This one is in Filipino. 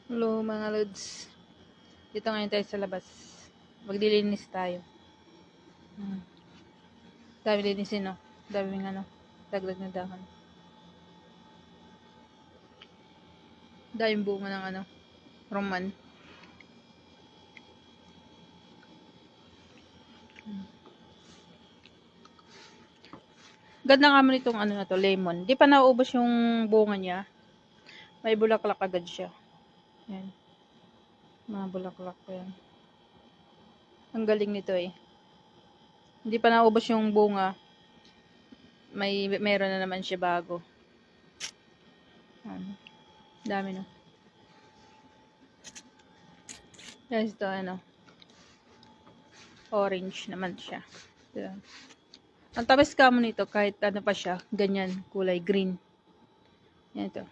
Hello mga lods. Dito ngayon tayo sa labas. Maglilinis tayo. Dami linisin, no? Daming dagdag na dahon. Daming bunga ng roman. Ganda nga naman itong na to, lemon. Di pa nauubos yung bunga niya. May bulaklak agad siya. Yan. Mga bulaklak ko yan. Ang galing nito eh. Hindi pa naubos yung bunga. Meron na naman siya bago. Dami, no? Yan ito, orange naman siya. Yan. Ang tamis ka mo nito kahit pa siya, ganyan, kulay green. Yan ito.